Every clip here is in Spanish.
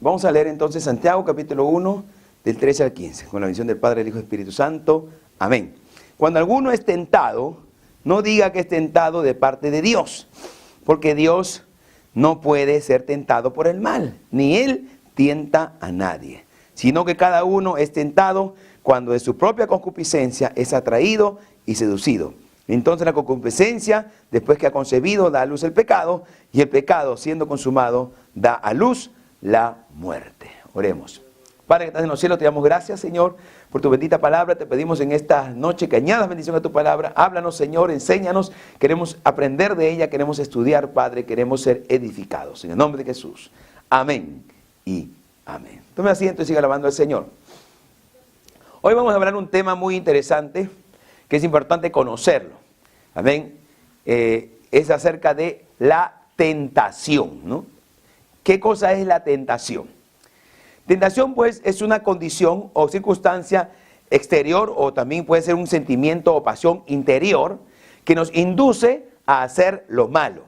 Vamos a leer entonces Santiago capítulo 1, del 13 al 15, con la bendición del Padre, del Hijo y del Espíritu Santo. Amén. Cuando alguno es tentado, no diga que es tentado de parte de Dios, porque Dios no puede ser tentado por el mal, ni Él tienta a nadie, sino que cada uno es tentado cuando de su propia concupiscencia es atraído y seducido. Entonces la concupiscencia, después que ha concebido, da a luz el pecado, y el pecado, siendo consumado, da a luz la muerte. Oremos. Padre que estás en los cielos, te damos gracias, Señor, por tu bendita palabra. Te pedimos en esta noche que añadas bendición a tu palabra. Háblanos, Señor, enséñanos. Queremos aprender de ella, queremos estudiar, Padre, queremos ser edificados. En el nombre de Jesús. Amén y amén. Tome asiento y siga alabando al Señor. Hoy vamos a hablar un tema muy interesante, que es importante conocerlo. Amén. Es acerca de la tentación, ¿no? ¿Qué cosa es la tentación? Tentación, pues, es una condición o circunstancia exterior, o también puede ser un sentimiento o pasión interior que nos induce a hacer lo malo.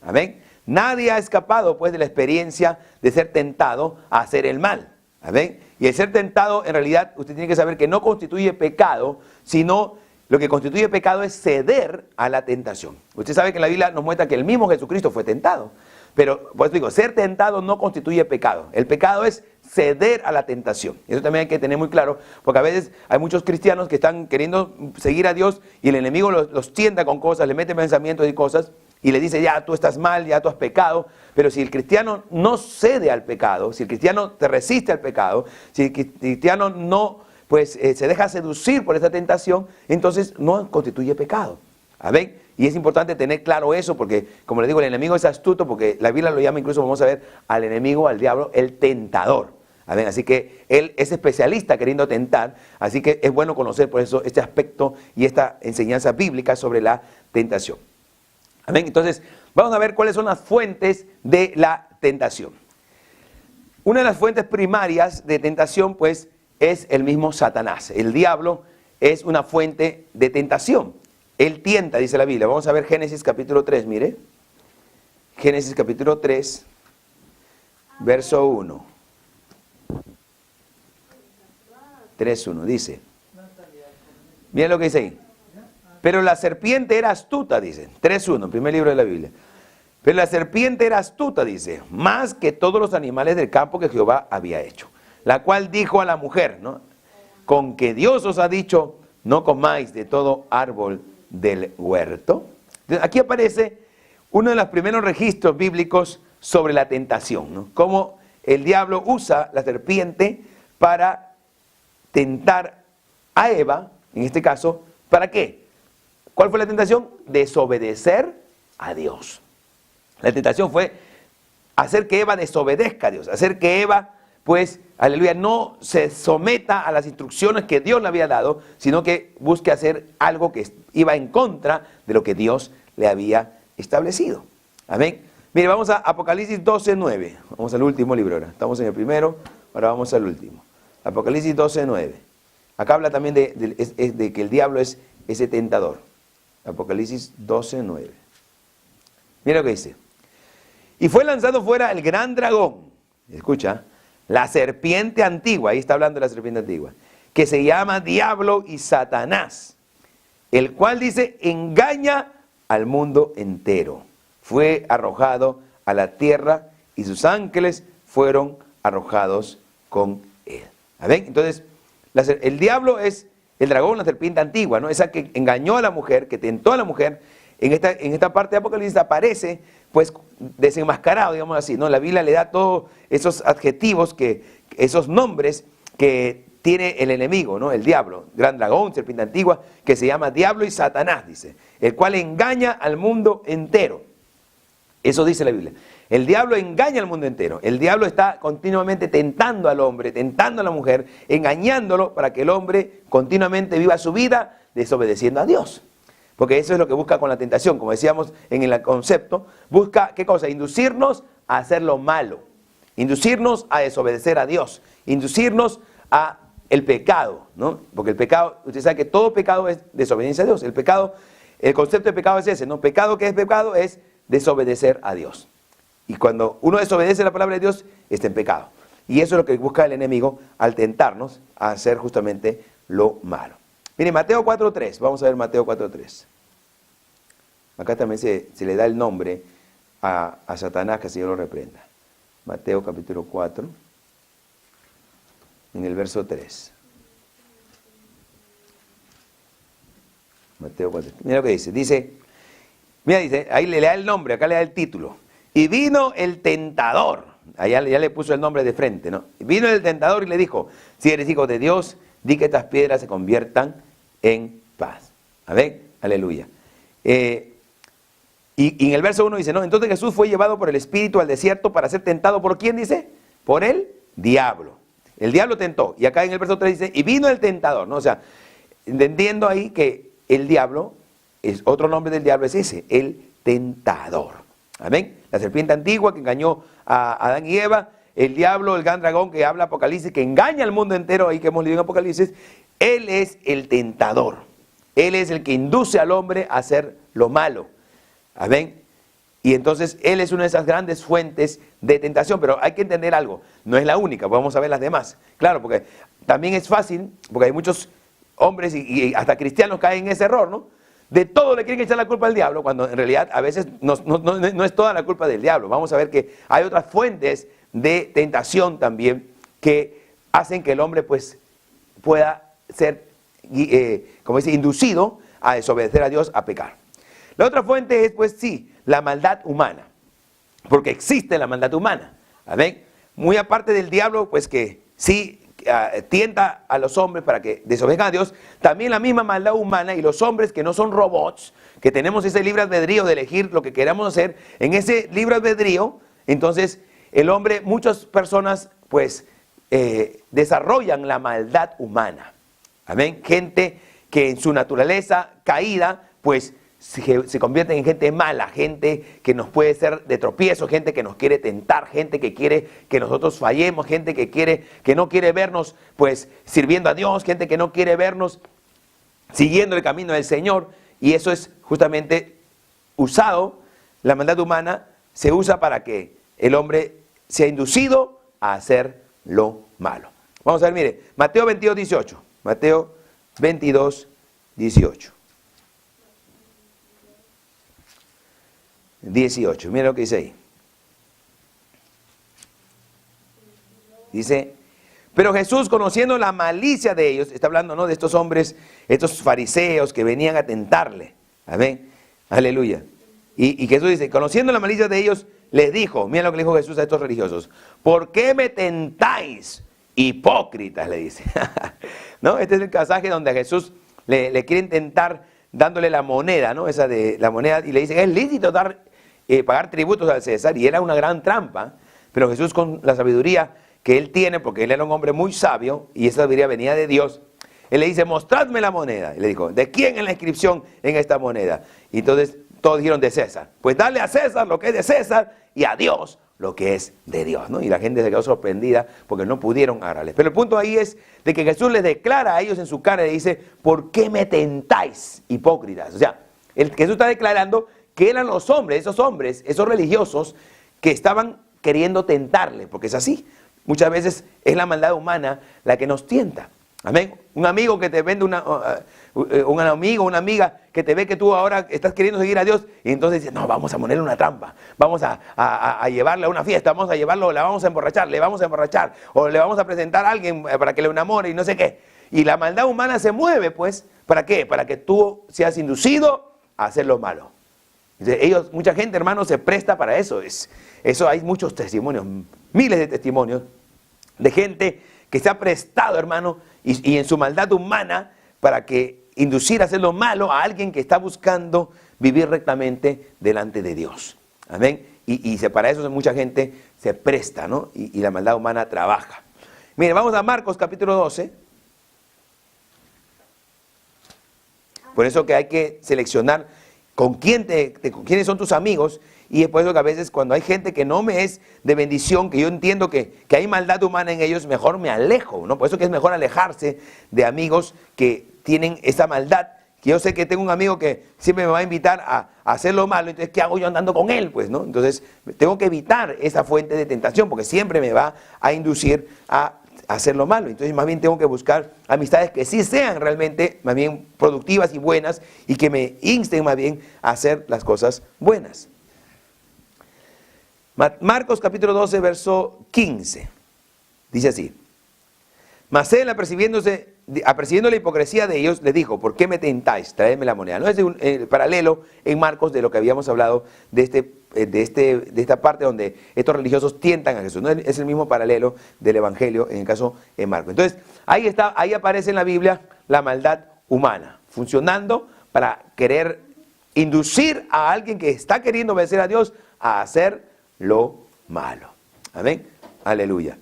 Amén. Nadie ha escapado, pues, de la experiencia de ser tentado a hacer el mal. Amén. Y el ser tentado, en realidad, usted tiene que saber que no constituye pecado, sino lo que constituye pecado es ceder a la tentación. Usted sabe que la Biblia nos muestra que el mismo Jesucristo fue tentado. Pero, pues digo, ser tentado no constituye pecado. El pecado es ceder a la tentación. Eso también hay que tener muy claro, porque a veces hay muchos cristianos que están queriendo seguir a Dios y el enemigo los tienta con cosas, le mete pensamientos y cosas y le dice, ya tú estás mal, ya tú has pecado. Pero si el cristiano no cede al pecado, si el cristiano te resiste al pecado, si el cristiano no se deja seducir por esa tentación, entonces no constituye pecado. ¿Amén? Y es importante tener claro eso porque, como les digo, el enemigo es astuto, porque la Biblia lo llama, incluso vamos a ver, al enemigo, al diablo, el tentador. ¿Amén? Así que él es especialista queriendo tentar, así que es bueno conocer por eso este aspecto y esta enseñanza bíblica sobre la tentación. Amén. Entonces, vamos a ver cuáles son las fuentes de la tentación. Una de las fuentes primarias de tentación, pues, es el mismo Satanás. El diablo es una fuente de tentación. Él tienta, dice la Biblia. Vamos a ver Génesis capítulo 3, mire. Génesis capítulo 3, verso 1. 3:1, dice. Miren lo que dice ahí. Pero la serpiente era astuta, dice. 3:1, primer libro de la Biblia. Pero la serpiente era astuta, dice, más que todos los animales del campo que Jehová había hecho. La cual dijo a la mujer, ¿no? Con que Dios os ha dicho, no comáis de todo árbol del huerto. Aquí aparece uno de los primeros registros bíblicos sobre la tentación, ¿no? Cómo el diablo usa la serpiente para tentar a Eva, en este caso, ¿para qué? ¿Cuál fue la tentación? Desobedecer a Dios. La tentación fue hacer que Eva desobedezca a Dios, hacer que Eva, pues, aleluya, no se someta a las instrucciones que Dios le había dado, sino que busque hacer algo que iba en contra de lo que Dios le había establecido. Amén. Mire, vamos a Apocalipsis 12:9. Vamos al último libro ahora. Estamos en el primero, ahora vamos al último. Apocalipsis 12:9. Acá habla también de que el diablo es ese tentador. Apocalipsis 12:9. Mira lo que dice. Y fue lanzado fuera el gran dragón. Escucha. La serpiente antigua, ahí está hablando de la serpiente antigua, que se llama Diablo y Satanás, el cual dice, engaña al mundo entero. Fue arrojado a la tierra y sus ángeles fueron arrojados con él. ¿Ven? Entonces, el diablo es el dragón, la serpiente antigua, ¿no? Esa que engañó a la mujer, que tentó a la mujer. En esta parte de Apocalipsis aparece, pues, desenmascarado, digamos así, ¿no? La Biblia le da todos esos adjetivos, esos nombres que tiene el enemigo, ¿no? El diablo, gran dragón, serpiente antigua, que se llama Diablo y Satanás, dice, el cual engaña al mundo entero. Eso dice la Biblia. El diablo engaña al mundo entero. El diablo está continuamente tentando al hombre, tentando a la mujer, engañándolo para que el hombre continuamente viva su vida desobedeciendo a Dios. Porque eso es lo que busca con la tentación, como decíamos en el concepto, busca, ¿qué cosa? Inducirnos a hacer lo malo, inducirnos a desobedecer a Dios, inducirnos a el pecado, ¿no? Porque el pecado, usted sabe que todo pecado es desobediencia a Dios. El pecado, el concepto de pecado es ese, ¿no? Pecado, ¿qué es pecado? Es desobedecer a Dios. Y cuando uno desobedece la palabra de Dios, está en pecado. Y eso es lo que busca el enemigo al tentarnos a hacer justamente lo malo. Mire, Mateo 4.3, vamos a ver Mateo 4.3. Acá también se le da el nombre a Satanás, que el Señor lo reprenda. Mateo capítulo 4, en el verso 3. Mateo 4. Mira lo que dice. Mira, dice, ahí le da el nombre, acá le da el título. Y vino el tentador. Allá ya le puso el nombre de frente, ¿no? Vino el tentador y le dijo, si eres hijo de Dios, di que estas piedras se conviertan en paz. Amén, aleluya. Y en el verso 1 dice, no, entonces Jesús fue llevado por el Espíritu al desierto para ser tentado. ¿Por quién dice? Por el diablo. El diablo tentó. Y acá en el verso 3 dice, y vino el tentador, ¿no? O sea, entendiendo ahí que el diablo, es otro nombre del diablo es ese, el tentador. Amén. La serpiente antigua que engañó a Adán y Eva, el diablo, el gran dragón que habla Apocalipsis, que engaña al mundo entero, ahí que hemos leído en Apocalipsis, él es el tentador. Él es el que induce al hombre a hacer lo malo. Amén. Y entonces él es una de esas grandes fuentes de tentación, pero hay que entender algo, no es la única, vamos a ver las demás. Claro, porque también es fácil, porque hay muchos hombres y hasta cristianos caen en ese error, ¿no? De todo le quieren echar la culpa al diablo, cuando en realidad a veces no es toda la culpa del diablo. Vamos a ver que hay otras fuentes de tentación también que hacen que el hombre pues pueda ser, como dice, inducido a desobedecer a Dios, a pecar. La otra fuente es, pues sí, la maldad humana, porque existe la maldad humana. ¿Amén? Muy aparte del diablo, pues que sí tienta a los hombres para que desobedezcan a Dios, también la misma maldad humana y los hombres que no son robots, que tenemos ese libre albedrío de elegir lo que queramos hacer, en ese libre albedrío, entonces el hombre, muchas personas pues desarrollan la maldad humana. Amén. Gente que en su naturaleza caída, pues se convierten en gente mala, gente que nos puede ser de tropiezo, gente que nos quiere tentar, gente que quiere que nosotros fallemos, gente que no quiere vernos pues sirviendo a Dios, gente que no quiere vernos siguiendo el camino del Señor. Y eso es justamente usado, la maldad humana se usa para que el hombre sea inducido a hacer lo malo. Vamos a ver, mire, Mateo 22, 18. Mateo 22, 18. 18, mira lo que dice ahí. Dice, pero Jesús, conociendo la malicia de ellos, está hablando, ¿no?, de estos hombres, estos fariseos que venían a tentarle. Amén, aleluya. Y Jesús dice, conociendo la malicia de ellos, les dijo, mira lo que le dijo Jesús a estos religiosos, ¿por qué me tentáis, hipócritas? Le dice. ¿No? Este es el pasaje donde a Jesús le quieren tentar dándole la moneda, ¿no? Esa de la moneda, y le dicen, es lícito pagar tributos al César, y era una gran trampa, pero Jesús, con la sabiduría que él tiene, porque él era un hombre muy sabio, y esa sabiduría venía de Dios, él le dice, mostradme la moneda. Y le dijo, ¿de quién es la inscripción en esta moneda? Y entonces todos dijeron, de César. Pues dale a César lo que es de César, y a Dios lo que es de Dios, ¿no? Y la gente se quedó sorprendida porque no pudieron agarrarles. Pero el punto ahí es de que Jesús les declara a ellos en su cara y le dice, ¿por qué me tentáis, hipócritas? O sea, Jesús está declarando que eran los hombres, esos religiosos que estaban queriendo tentarle, porque es así. Muchas veces es la maldad humana la que nos tienta. Amén. Un amigo que te vende un amigo, una amiga que te ve que tú ahora estás queriendo seguir a Dios y entonces dice, no, vamos a ponerle una trampa, vamos a llevarle a una fiesta, vamos a llevarlo, le vamos a emborrachar, o le vamos a presentar a alguien para que le enamore y no sé qué. Y la maldad humana se mueve, pues, ¿para qué? Para que tú seas inducido a hacer lo malo. Mucha gente, hermano, se presta para eso. Eso hay muchos testimonios, miles de testimonios de gente que se ha prestado, hermano, y en su maldad humana para que inducir a hacer lo malo a alguien que está buscando vivir rectamente delante de Dios. Amén. Y para eso mucha gente se presta, ¿no? Y la maldad humana trabaja. Mire, vamos a Marcos capítulo 12. Por eso que hay que seleccionar con quiénes son tus amigos. Y es por eso que a veces cuando hay gente que no me es de bendición, que yo entiendo que hay maldad humana en ellos, mejor me alejo, ¿no? Por eso que es mejor alejarse de amigos que tienen esa maldad que yo sé que tengo un amigo que siempre me va a invitar a hacer lo malo, entonces ¿qué hago yo andando con él? Pues, ¿no? Entonces tengo que evitar esa fuente de tentación, porque siempre me va a inducir a hacer lo malo. Entonces más bien tengo que buscar amistades que sí sean realmente más bien productivas y buenas, y que me insten más bien a hacer las cosas buenas. Marcos capítulo 12, verso 15, dice así: mas él, apercibiendo la hipocresía de ellos, les dijo: ¿por qué me tentáis? Traedme la moneda. No es un paralelo en Marcos de lo que habíamos hablado de esta parte donde estos religiosos tientan a Jesús. No es el mismo paralelo del Evangelio en el caso de Marcos. Entonces, ahí aparece en la Biblia la maldad humana, funcionando para querer inducir a alguien que está queriendo vencer a Dios a hacer lo malo. Amén. Aleluya.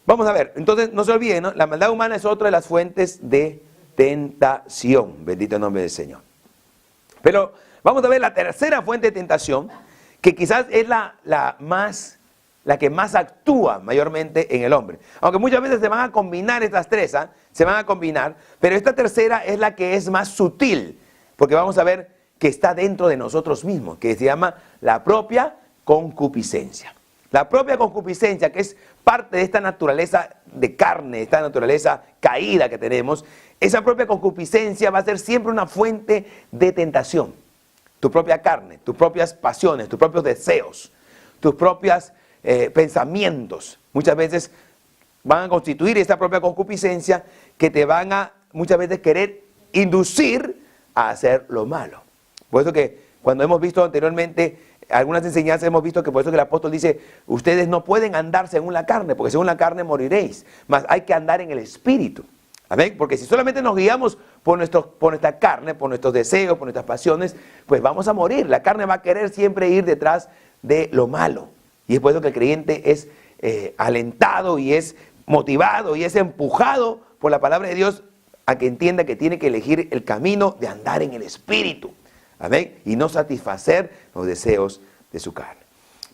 Vamos a ver, entonces no se olviden, ¿no? La maldad humana es otra de las fuentes de tentación. Bendito el nombre del Señor. Pero vamos a ver la tercera fuente de tentación, que quizás es la que más actúa mayormente en el hombre. Aunque muchas veces se van a combinar estas tres, se van a combinar, pero esta tercera es la que es más sutil, porque vamos a ver que está dentro de nosotros mismos, que se llama la propia concupiscencia. La propia concupiscencia, que es parte de esta naturaleza de carne, esta naturaleza caída que tenemos, esa propia concupiscencia va a ser siempre una fuente de tentación. Tu propia carne, tus propias pasiones, tus propios deseos, tus propios pensamientos, muchas veces van a constituir esta propia concupiscencia que te van a muchas veces querer inducir a hacer lo malo. Por eso que cuando hemos visto anteriormente algunas enseñanzas, hemos visto que por eso que el apóstol dice: ustedes no pueden andar según la carne, porque según la carne moriréis, mas hay que andar en el espíritu. Amén. Porque si solamente nos guiamos por nuestra carne, por nuestros deseos, por nuestras pasiones, pues vamos a morir. La carne va a querer siempre ir detrás de lo malo. Y es por eso que el creyente es alentado y es motivado y es empujado por la palabra de Dios a que entienda que tiene que elegir el camino de andar en el espíritu. Amén. Y no satisfacer los deseos de su carne.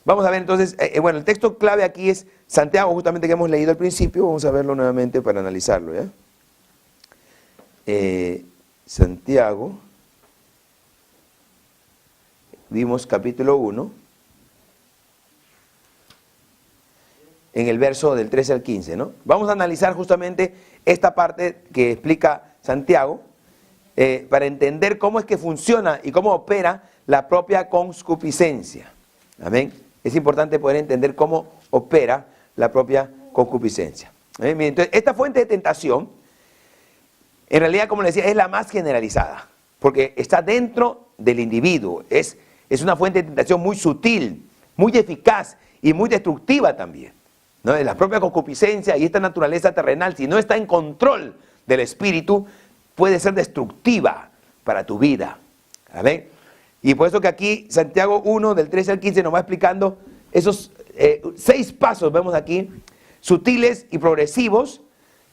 Vamos a ver entonces, bueno, el texto clave aquí es Santiago, justamente, que hemos leído al principio. Vamos a verlo nuevamente para analizarlo, ¿ya? Santiago, vimos capítulo 1, en el verso del 13 al 15, ¿no? Vamos a analizar justamente esta parte que explica Santiago, para entender cómo es que funciona y cómo opera la propia concupiscencia. Amén. Es importante poder entender cómo opera la propia concupiscencia. Amén. Entonces, esta fuente de tentación, en realidad, como les decía, es la más generalizada, porque está dentro del individuo. Es una fuente de tentación muy sutil, muy eficaz y muy destructiva también, ¿no? La propia concupiscencia y esta naturaleza terrenal, si no está en control del espíritu, puede ser destructiva para tu vida. Amén. Y por eso que aquí Santiago 1, del 13 al 15, nos va explicando esos 6 pasos, vemos aquí, sutiles y progresivos,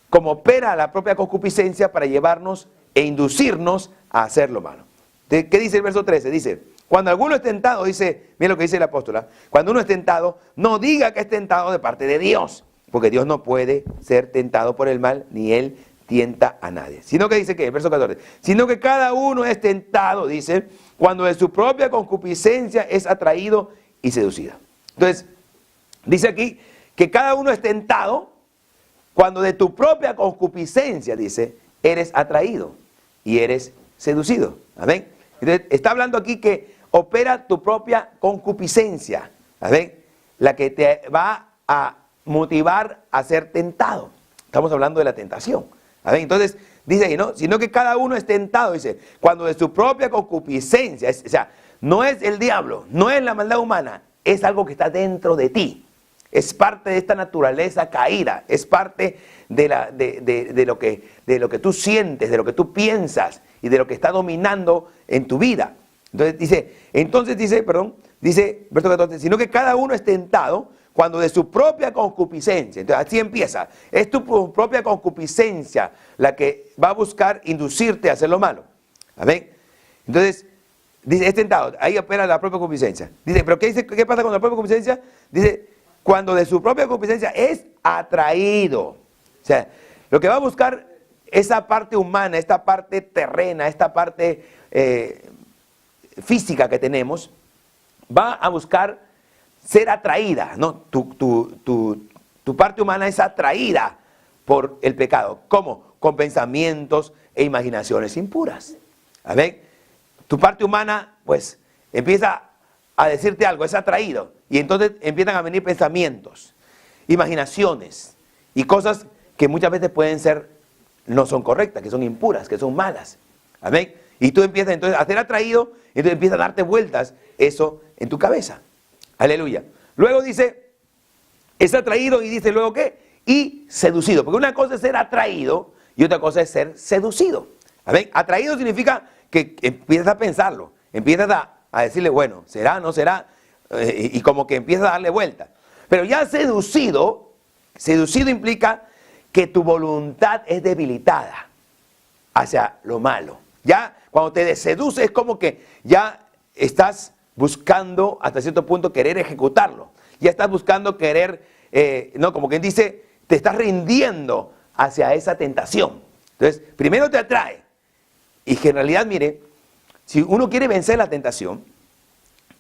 como opera la propia concupiscencia para llevarnos e inducirnos a hacer lo malo. ¿Qué dice el verso 13? Dice: cuando alguno es tentado, dice, mira lo que dice el apóstol, cuando uno es tentado, no diga que es tentado de parte de Dios, porque Dios no puede ser tentado por el mal, ni Él tienta a nadie. Sino que dice que, el verso 14, sino que cada uno es tentado, dice, cuando de su propia concupiscencia es atraído y seducido. Entonces, dice aquí que cada uno es tentado cuando de tu propia concupiscencia, dice, eres atraído y eres seducido. Amén. Entonces, está hablando aquí que opera tu propia concupiscencia. Amén. La que te va a motivar a ser tentado. Estamos hablando de la tentación. Amén. Entonces, dice ahí, ¿no? Sino que cada uno es tentado, dice, cuando de su propia concupiscencia, o sea, no es el diablo, no es la maldad humana, es algo que está dentro de ti. Es parte de esta naturaleza caída, es parte de lo que tú sientes, de lo que tú piensas y de lo que está dominando en tu vida. Entonces dice, verso 14, sino que cada uno es tentado cuando de su propia concupiscencia. Entonces así empieza, es tu propia concupiscencia la que va a buscar inducirte a hacer lo malo. Amén. Entonces, dice, es tentado, ahí opera la propia concupiscencia. Dice, pero ¿qué pasa con la propia concupiscencia? Dice, cuando de su propia concupiscencia es atraído. O sea, lo que va a buscar esa parte humana, esta parte terrena, esta parte física que tenemos, va a buscar ser atraída, ¿no? Tu parte humana es atraída por el pecado. ¿Cómo? Con pensamientos e imaginaciones impuras. A ver, tu parte humana, pues, empieza a decirte algo, es atraído. Y entonces empiezan a venir pensamientos, imaginaciones y cosas que muchas veces pueden ser, no son correctas, que son impuras, que son malas. Amén. Y tú empiezas entonces a ser atraído, entonces empieza a darte vueltas eso en tu cabeza. Aleluya. Luego dice, es atraído y dice luego ¿qué? Y seducido. Porque una cosa es ser atraído y otra cosa es ser seducido. Amén. Atraído significa que empiezas a pensarlo, empiezas a decirle, bueno, será, no será, y como que empiezas a darle vuelta. Pero ya seducido implica que tu voluntad es debilitada hacia lo malo. Ya cuando te seduce es como que ya estás buscando hasta cierto punto querer ejecutarlo. Ya estás buscando querer, no, como quien dice, te estás rindiendo hacia esa tentación. Entonces, primero te atrae. Y que en realidad, mire, si uno quiere vencer la tentación,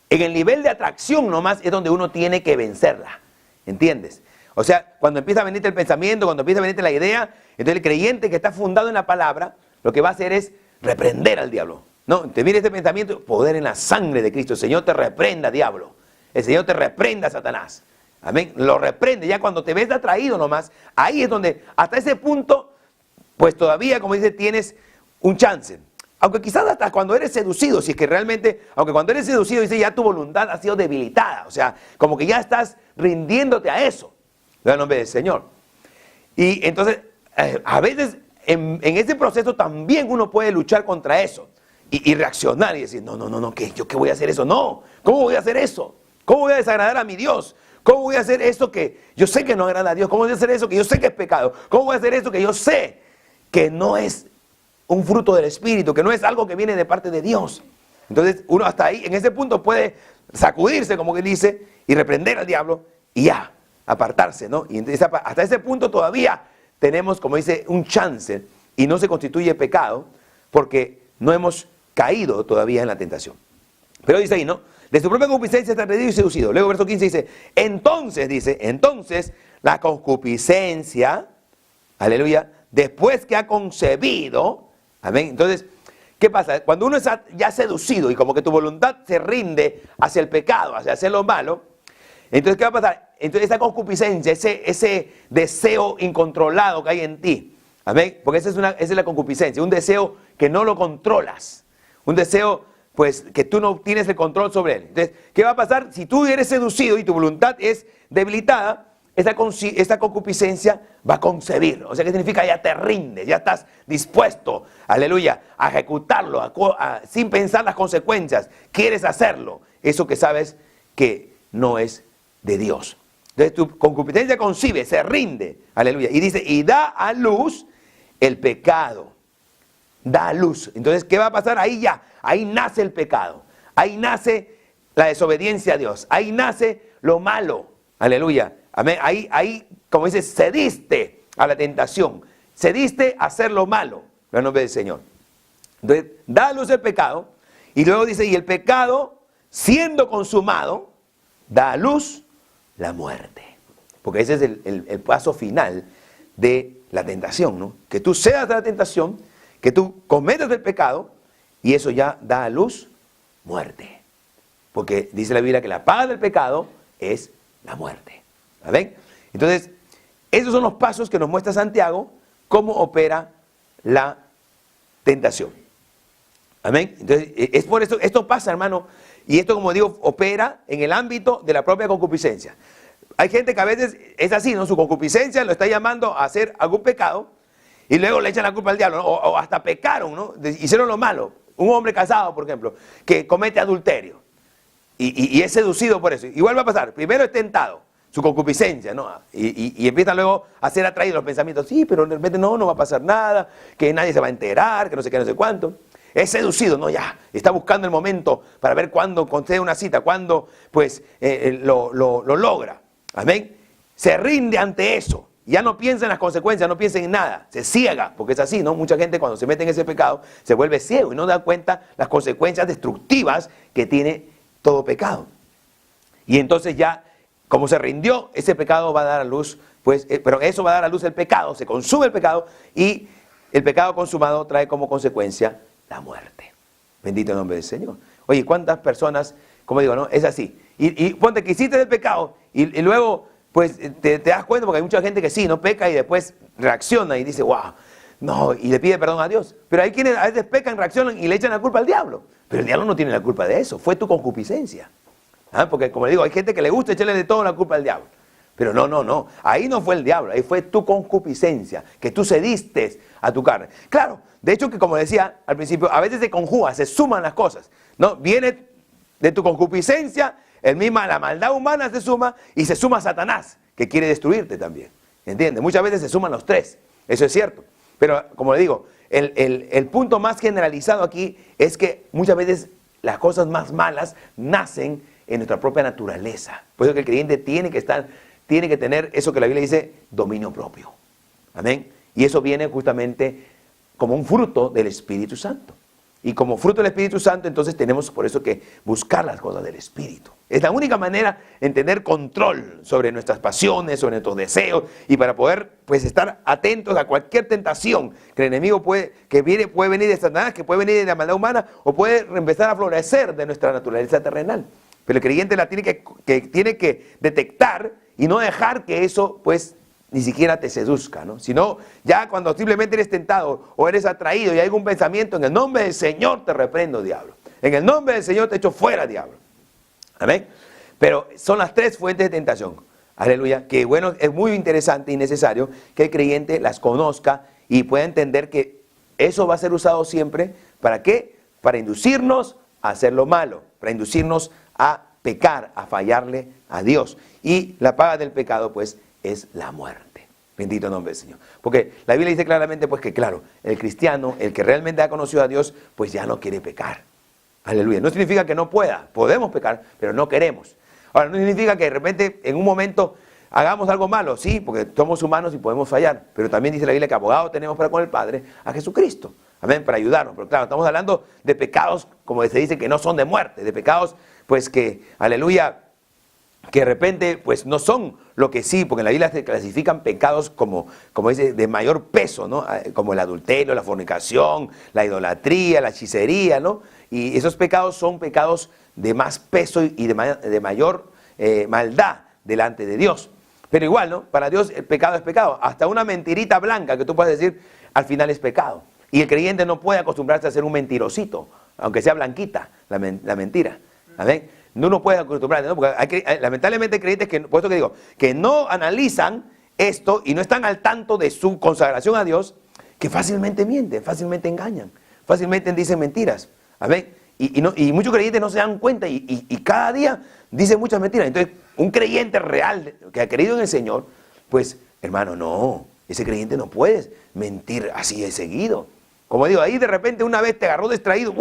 en el nivel de atracción nomás es donde uno tiene que vencerla. ¿Entiendes? O sea, cuando empieza a venirte el pensamiento, cuando empieza a venirte la idea, entonces el creyente que está fundado en la palabra, lo que va a hacer es reprender al diablo. No, te viene este pensamiento, poder en la sangre de Cristo. El Señor te reprenda, diablo. El Señor te reprenda, Satanás. Amén. Lo reprende. Ya cuando te ves atraído nomás, ahí es donde, hasta ese punto, pues todavía, como dice, tienes un chance. Aunque quizás hasta cuando eres seducido, si es que realmente, aunque cuando eres seducido, dice, ya tu voluntad ha sido debilitada. O sea, como que ya estás rindiéndote a eso. En el nombre del Señor. Y entonces, a veces, en ese proceso también uno puede luchar contra eso. Y reaccionar y decir, no, ¿yo qué voy a hacer eso? No, ¿cómo voy a hacer eso? ¿Cómo voy a desagradar a mi Dios? ¿Cómo voy a hacer eso que yo sé que no agrada a Dios? ¿Cómo voy a hacer eso que yo sé que es pecado? ¿Cómo voy a hacer eso que yo sé que no es un fruto del Espíritu, que no es algo que viene de parte de Dios? Entonces uno hasta ahí, en ese punto puede sacudirse, como que dice, y reprender al diablo y ya, apartarse, ¿no? Y entonces, hasta ese punto todavía tenemos, como dice, un chance y no se constituye pecado porque no hemos caído todavía en la tentación. Pero dice ahí, ¿no? De su propia concupiscencia está rendido y seducido. Luego verso 15 dice, entonces la concupiscencia, aleluya, después que ha concebido, amén. Entonces, ¿qué pasa? Cuando uno está ya seducido y como que tu voluntad se rinde hacia el pecado, hacia hacer lo malo, entonces, ¿qué va a pasar? Entonces, esa concupiscencia, ese deseo incontrolado que hay en ti, amén, porque esa es la concupiscencia, un deseo que no lo controlas, un deseo, pues, que tú no tienes el control sobre él. Entonces, ¿qué va a pasar? Si tú eres seducido y tu voluntad es debilitada, esta concupiscencia va a concebir. O sea, ¿qué significa? Ya te rindes, ya estás dispuesto, aleluya, a ejecutarlo, sin pensar las consecuencias. Quieres hacerlo, eso que sabes que no es de Dios. Entonces tu concupiscencia concibe, se rinde, aleluya, y dice, y da a luz el pecado, da a luz. Entonces, ¿qué va a pasar? Ahí nace el pecado, ahí nace la desobediencia a Dios, ahí nace lo malo, aleluya, amén. Ahí, como dice, cediste a la tentación, cediste a hacer lo malo, en el nombre del Señor. Entonces, da a luz el pecado, y luego dice, y el pecado, siendo consumado, da a luz la muerte. Porque ese es el paso final de la tentación, ¿no? Que tú cedas de la tentación, que tú cometas el pecado, y eso ya da a luz muerte. Porque dice la Biblia que la paga del pecado es la muerte. ¿Ven? Entonces, esos son los pasos que nos muestra Santiago, cómo opera la tentación. Amén. Entonces, es por eso, esto pasa, hermano, y esto, como digo, opera en el ámbito de la propia concupiscencia. Hay gente que a veces es así, ¿no? Su concupiscencia lo está llamando a hacer algún pecado y luego le echan la culpa al diablo, ¿no? O hasta pecaron, ¿no? Hicieron lo malo. Un hombre casado, por ejemplo, que comete adulterio y es seducido por eso. Igual va a pasar. Primero es tentado, su concupiscencia, ¿no? Y empieza luego a ser atraído los pensamientos. Sí, pero de repente no va a pasar nada, que nadie se va a enterar, que no sé qué, no sé cuánto. Es seducido, no, ya, está buscando el momento para ver cuándo concede una cita, cuándo, pues, lo logra. Amén. Se rinde ante eso. ya no piensa en las consecuencias, no piensa en nada, se ciega, porque es así, ¿no? Mucha gente cuando se mete en ese pecado se vuelve ciego y no da cuenta las consecuencias destructivas que tiene todo pecado. Y entonces ya, como se rindió, ese pecado va a dar a luz, pues, pero eso va a dar a luz el pecado, se consume el pecado y el pecado consumado trae como consecuencia la muerte. Bendito el nombre del Señor. Oye, ¿cuántas personas, como digo, no? Es así. Y ponte que hiciste el pecado y luego, pues, te das cuenta porque hay mucha gente que sí, no peca y después reacciona y dice, wow, no, y le pide perdón a Dios. Pero hay quienes a veces pecan, reaccionan y le echan la culpa al diablo. Pero el diablo no tiene la culpa de eso, fue tu concupiscencia. Porque como le digo, hay gente que le gusta echarle de todo la culpa al diablo. Pero no, ahí no fue el diablo, ahí fue tu concupiscencia, que tú cediste a tu carne. Claro, de hecho que como decía al principio, a veces se conjuga, se suman las cosas, ¿no? Viene de tu concupiscencia, la maldad humana se suma y se suma Satanás, que quiere destruirte también, ¿entiendes? Muchas veces se suman los tres, eso es cierto. Pero como le digo, el punto más generalizado aquí es que muchas veces las cosas más malas nacen en nuestra propia naturaleza. Por eso que el creyente tiene que tener eso que la Biblia dice, dominio propio. Amén. Y eso viene justamente como un fruto del Espíritu Santo. Y como fruto del Espíritu Santo, entonces tenemos por eso que buscar las cosas del Espíritu. Es la única manera en tener control sobre nuestras pasiones, sobre nuestros deseos, y para poder, pues, estar atentos a cualquier tentación que el enemigo puede venir de Satanás, que puede venir de la maldad humana, o puede empezar a florecer de nuestra naturaleza terrenal. Pero el creyente la tiene que detectar y no dejar que eso, pues, ni siquiera te seduzca, ¿no? Sino ya cuando simplemente eres tentado o eres atraído y hay algún pensamiento, en el nombre del Señor te reprendo, diablo. En el nombre del Señor te echo fuera, diablo. Amén. Pero son las tres fuentes de tentación. Aleluya. Que bueno, es muy interesante y necesario que el creyente las conozca y pueda entender que eso va a ser usado siempre. ¿Para qué? Para inducirnos a hacer lo malo, para inducirnos a pecar, a fallarle a Dios. Y la paga del pecado, pues, es la muerte. Bendito nombre del Señor. Porque la Biblia dice claramente, pues, que claro, el cristiano, el que realmente ha conocido a Dios, pues ya no quiere pecar. Aleluya. No significa que no pueda, podemos pecar, pero no queremos. Ahora, no significa que de repente, en un momento, hagamos algo malo, sí, porque somos humanos y podemos fallar. Pero también dice la Biblia que abogado tenemos para con el Padre a Jesucristo. Amén, para ayudarnos. Pero claro, estamos hablando de pecados, como se dice, que no son de muerte, de pecados, pues que, aleluya, que de repente, pues no son lo que sí, porque en la Biblia se clasifican pecados como dice, de mayor peso, ¿no? Como el adulterio, la fornicación, la idolatría, la hechicería, ¿no? Y esos pecados son pecados de más peso y de mayor maldad delante de Dios. Pero igual, ¿no? Para Dios el pecado es pecado. Hasta una mentirita blanca que tú puedes decir, al final es pecado. Y el creyente no puede acostumbrarse a ser un mentirosito, aunque sea blanquita la mentira. ¿Amén? No puede acostumbrarse, ¿no? Porque lamentablemente hay creyentes que, por eso que digo, que no analizan esto y no están al tanto de su consagración a Dios, que fácilmente mienten, fácilmente engañan, fácilmente dicen mentiras. ¿Amén? Y muchos creyentes no se dan cuenta y cada día dicen muchas mentiras. Entonces, un creyente real que ha creído en el Señor, pues, hermano, no, ese creyente no puede mentir así de seguido. Como digo, ahí de repente una vez te agarró distraído,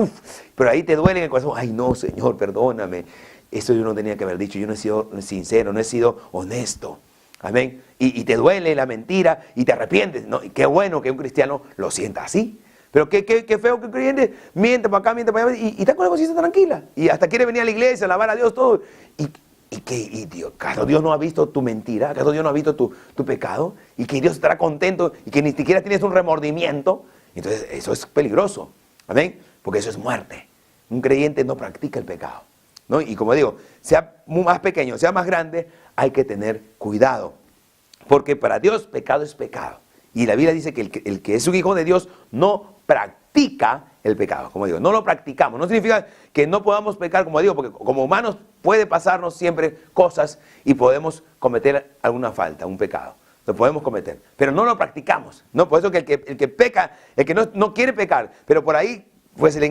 pero ahí te duele en el corazón. Ay, no, Señor, perdóname. Esto yo no tenía que haber dicho, yo no he sido sincero, no he sido honesto. Amén. Y te duele la mentira y te arrepientes. ¿No? Y qué bueno que un cristiano lo sienta así. Pero qué feo que un creyente miente para acá, miente para allá y está con la conciencia tranquila. Y hasta quiere venir a la iglesia, alabar a Dios, todo. Y Dios, ¿acaso Dios no ha visto tu mentira? ¿Acaso Dios no ha visto tu pecado? Y que Dios estará contento y que ni siquiera tienes un remordimiento. Entonces eso es peligroso, amén, porque eso es muerte. Un creyente no practica el pecado, ¿no? Y como digo, sea más pequeño, sea más grande, hay que tener cuidado, porque para Dios pecado es pecado. Y la Biblia dice que el que es un hijo de Dios no practica el pecado, como digo, no lo practicamos. No significa que no podamos pecar, como digo, porque como humanos puede pasarnos siempre cosas y podemos cometer alguna falta, un pecado. Lo podemos cometer, pero no lo practicamos, ¿no? Por eso que el que peca, el que no quiere pecar, pero por ahí, pues el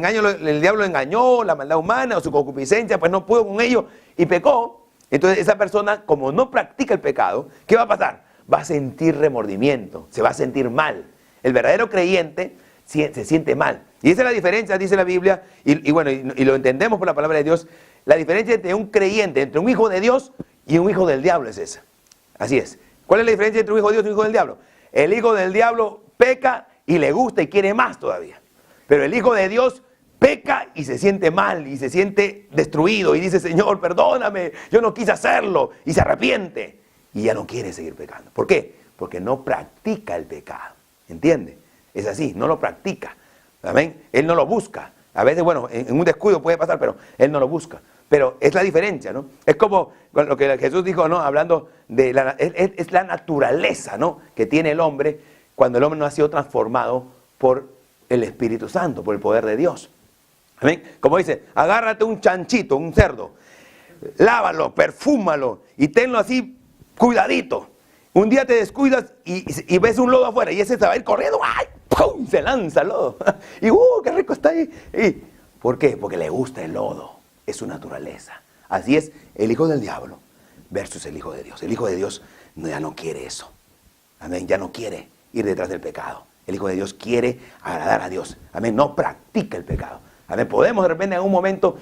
diablo lo engañó, la maldad humana o su concupiscencia, pues no pudo con ello y pecó. Entonces esa persona, como no practica el pecado, ¿qué va a pasar? Va a sentir remordimiento, se va a sentir mal. El verdadero creyente se siente mal. Y esa es la diferencia, dice la Biblia, y lo entendemos por la palabra de Dios. La diferencia entre un creyente, entre un hijo de Dios y un hijo del diablo es esa. Así es. ¿Cuál es la diferencia entre un hijo de Dios y un hijo del diablo? El hijo del diablo peca y le gusta y quiere más todavía. Pero el hijo de Dios peca y se siente mal y se siente destruido y dice, Señor, perdóname, yo no quise hacerlo, y se arrepiente y ya no quiere seguir pecando. ¿Por qué? Porque no practica el pecado. ¿Entiende? Es así, no lo practica. ¿Amén? Él no lo busca. A veces, bueno, en un descuido puede pasar, pero él no lo busca. Pero es la diferencia, ¿no? Es como lo que Jesús dijo, ¿no? Hablando de es la naturaleza, ¿no? Que tiene el hombre cuando el hombre no ha sido transformado por el Espíritu Santo, por el poder de Dios. ¿Amén? Como dice, agárrate un chanchito, un cerdo, lávalo, perfúmalo y tenlo así cuidadito. Un día te descuidas y ves un lodo afuera y ese se va a ir corriendo, ¡ay! ¡Pum! Se lanza el lodo. Y ¡qué rico está ahí! ¿Por qué? Porque le gusta el lodo. Es su naturaleza. Así es el hijo del diablo versus el hijo de Dios. El hijo de Dios ya no quiere eso. Amén. Ya no quiere ir detrás del pecado. El hijo de Dios quiere agradar a Dios. Amén. No practica el pecado. Amén. Podemos de repente en un momento,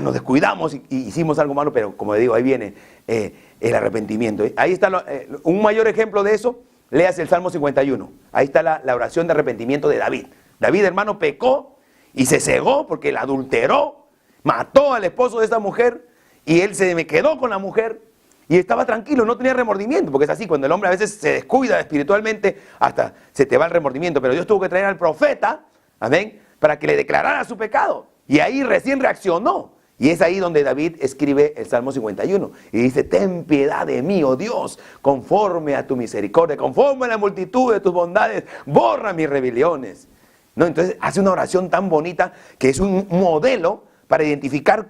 nos descuidamos y hicimos algo malo, pero como digo, ahí viene el arrepentimiento. Ahí está un mayor ejemplo de eso. Léase el Salmo 51. Ahí está la oración de arrepentimiento de David. David, hermano, pecó y se cegó porque la adulteró. Mató al esposo de esa mujer y él se me quedó con la mujer y estaba tranquilo, no tenía remordimiento, porque es así, cuando el hombre a veces se descuida espiritualmente, hasta se te va el remordimiento. Pero Dios tuvo que traer al profeta, amén, para que le declarara su pecado. Y ahí recién reaccionó. Y es ahí donde David escribe el Salmo 51 y dice, ten piedad de mí, oh Dios, conforme a tu misericordia, conforme a la multitud de tus bondades, borra mis rebeliones. ¿No? Entonces hace una oración tan bonita que es un modelo para identificar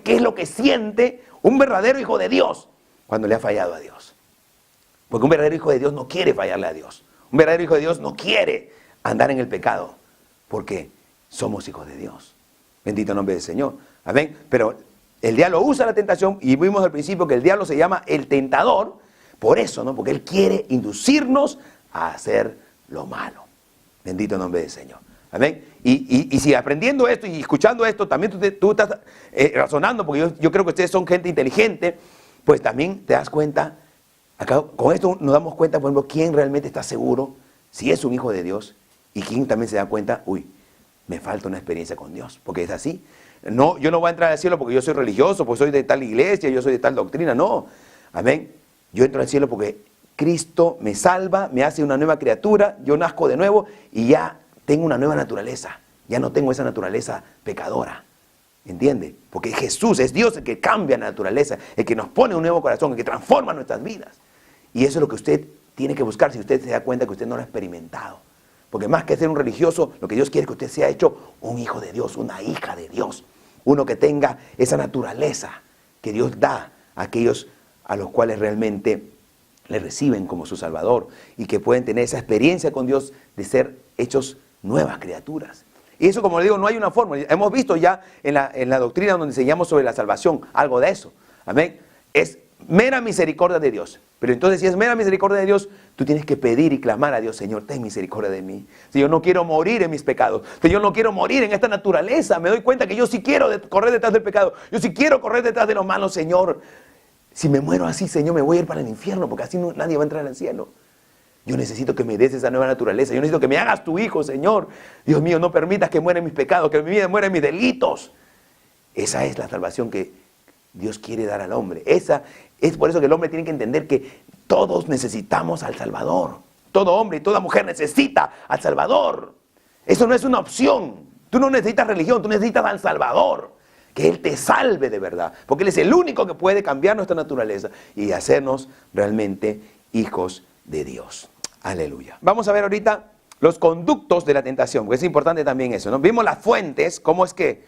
qué es lo que siente un verdadero hijo de Dios cuando le ha fallado a Dios. Porque un verdadero hijo de Dios no quiere fallarle a Dios. Un verdadero hijo de Dios no quiere andar en el pecado, porque somos hijos de Dios. Bendito nombre del Señor. Amén. Pero el diablo usa la tentación, y vimos al principio que el diablo se llama el tentador, por eso, ¿no? Porque él quiere inducirnos a hacer lo malo. Bendito nombre del Señor. Amén. Y si aprendiendo esto y escuchando esto, también tú estás razonando, porque yo creo que ustedes son gente inteligente, pues también te das cuenta, acá, con esto nos damos cuenta, por ejemplo, quién realmente está seguro, si es un hijo de Dios, y quién también se da cuenta, me falta una experiencia con Dios, porque es así. No, yo no voy a entrar al cielo porque yo soy religioso, porque soy de tal iglesia, yo soy de tal doctrina, no. Amén. Yo entro al cielo porque Cristo me salva, me hace una nueva criatura, yo nazco de nuevo y ya tengo una nueva naturaleza. Ya no tengo esa naturaleza pecadora. ¿Entiende? Porque Jesús es Dios el que cambia la naturaleza, el que nos pone un nuevo corazón, el que transforma nuestras vidas. Y eso es lo que usted tiene que buscar si usted se da cuenta que usted no lo ha experimentado. Porque más que ser un religioso, lo que Dios quiere es que usted sea hecho un hijo de Dios, una hija de Dios. Uno que tenga esa naturaleza que Dios da a aquellos a los cuales realmente le reciben como su Salvador y que pueden tener esa experiencia con Dios de ser hechos nuevas criaturas. Y eso, como le digo, no hay una fórmula. Hemos visto ya en la doctrina donde enseñamos sobre la salvación algo de eso. Amén. Es mera misericordia de Dios. Pero entonces, si es mera misericordia de Dios, tú tienes que pedir y clamar a Dios, Señor, ten misericordia de mí. Señor, no quiero morir en mis pecados. Señor, no quiero morir en esta naturaleza. Me doy cuenta que yo sí quiero correr detrás del pecado. Yo sí quiero correr detrás de lo malo, Señor. Si me muero así, Señor, me voy a ir para el infierno, porque así nadie va a entrar al cielo. Yo necesito que me des esa nueva naturaleza. Yo necesito que me hagas tu hijo, Señor. Dios mío, no permitas que muera en mis pecados, que mi vida muera en mis delitos. Esa es la salvación que Dios quiere dar al hombre. Es por eso que el hombre tiene que entender que todos necesitamos al Salvador. Todo hombre y toda mujer necesita al Salvador. Eso no es una opción. Tú no necesitas religión, tú necesitas al Salvador. Que Él te salve de verdad. Porque Él es el único que puede cambiar nuestra naturaleza y hacernos realmente hijos de Dios. Aleluya. Vamos a ver ahorita los conductos de la tentación, porque es importante también eso, ¿no? Vimos las fuentes, cómo es que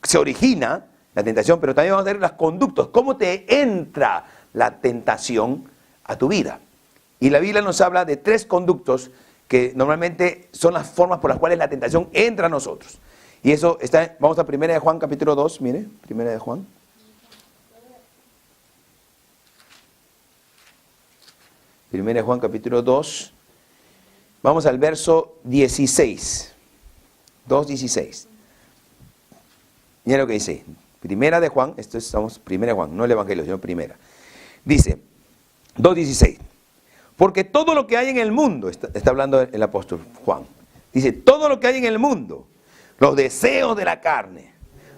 se origina la tentación, pero también vamos a ver los conductos, cómo te entra la tentación a tu vida. Y la Biblia nos habla de 3 conductos que normalmente son las formas por las cuales la tentación entra a nosotros. Y eso está, vamos a 1 de Juan capítulo 2, mire, 1 de Juan. 1 de Juan capítulo 2, vamos al verso 16, 2:16. Mira lo que dice, 1 de Juan, esto estamos 1 de Juan, no el Evangelio, sino primera. Dice, 2:16, Porque todo lo que hay en el mundo, está hablando el apóstol Juan, dice, todo lo que hay en el mundo, los deseos de la carne,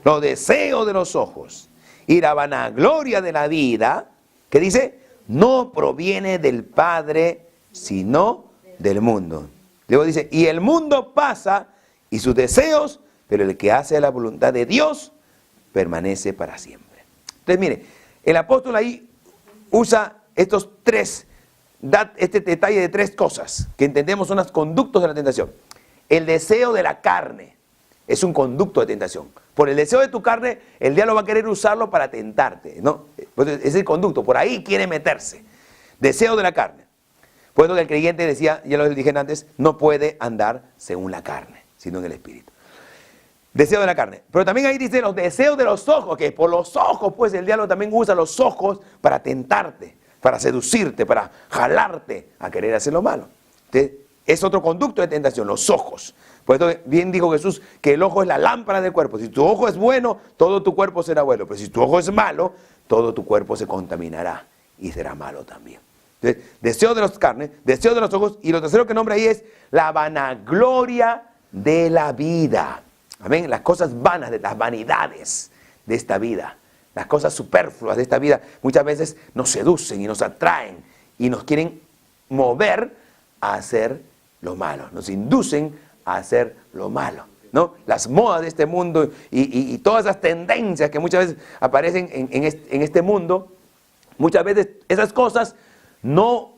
los deseos de los ojos y la vanagloria de la vida, que dice, no proviene del Padre, sino del mundo. Luego dice, y el mundo pasa y sus deseos, pero el que hace la voluntad de Dios permanece para siempre. Entonces mire, el apóstol ahí usa este detalle de tres cosas que entendemos son los conductos de la tentación. El deseo de la carne es un conducto de tentación. Por el deseo de tu carne, el diablo va a querer usarlo para tentarte, ¿no? Es el conducto, por ahí quiere meterse. Deseo de la carne. Por eso que el creyente decía, ya lo dije antes, no puede andar según la carne, sino en el espíritu. Deseo de la carne. Pero también ahí dice los deseos de los ojos, que por los ojos, pues el diablo también usa los ojos para tentarte, para seducirte, para jalarte a querer hacer lo malo. Entonces, es otro conducto de tentación, los ojos. Por eso bien dijo Jesús que el ojo es la lámpara del cuerpo. Si tu ojo es bueno, todo tu cuerpo será bueno. Pero si tu ojo es malo, todo tu cuerpo se contaminará y será malo también. Entonces, deseo de las carnes, deseo de los ojos. Y lo tercero que nombra ahí es la vanagloria de la vida. Amén. Las cosas vanas, las vanidades de esta vida. Las cosas superfluas de esta vida muchas veces nos seducen y nos atraen y nos quieren mover a hacer lo malo. Nos inducen a hacer lo malo, ¿no? Las modas de este mundo y todas esas tendencias que muchas veces aparecen en este mundo, muchas veces esas cosas no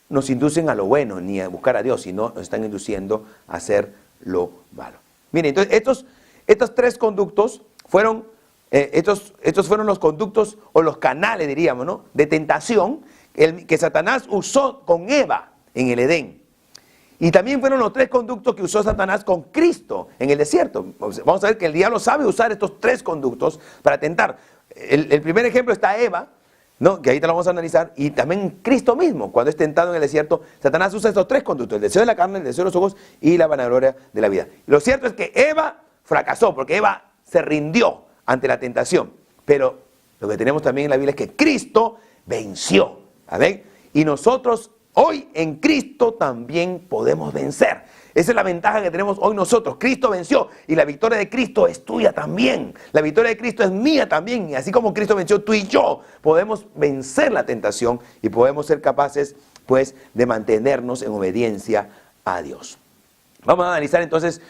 nos inducen a lo bueno ni a buscar a Dios, sino nos están induciendo a hacer lo malo. Miren, entonces estos tres conductos fueron, estos fueron los conductos o los canales, diríamos, ¿no?, de tentación que Satanás usó con Eva en el Edén. Y también fueron los tres conductos que usó Satanás con Cristo en el desierto. Vamos a ver que el diablo sabe usar estos tres conductos para tentar. El primer ejemplo está Eva, ¿no?, que ahorita lo vamos a analizar, y también Cristo mismo, cuando es tentado en el desierto, Satanás usa estos tres conductos, el deseo de la carne, el deseo de los ojos y la vanagloria de la vida. Lo cierto es que Eva fracasó, porque Eva se rindió ante la tentación, pero lo que tenemos también en la Biblia es que Cristo venció, ¿amén? Y nosotros hoy en Cristo también podemos vencer. Esa es la ventaja que tenemos hoy nosotros. Cristo venció y la victoria de Cristo es tuya también. La victoria de Cristo es mía también. Y así como Cristo venció, tú y yo podemos vencer la tentación y podemos ser capaces, pues, de mantenernos en obediencia a Dios. Vamos a analizar entonces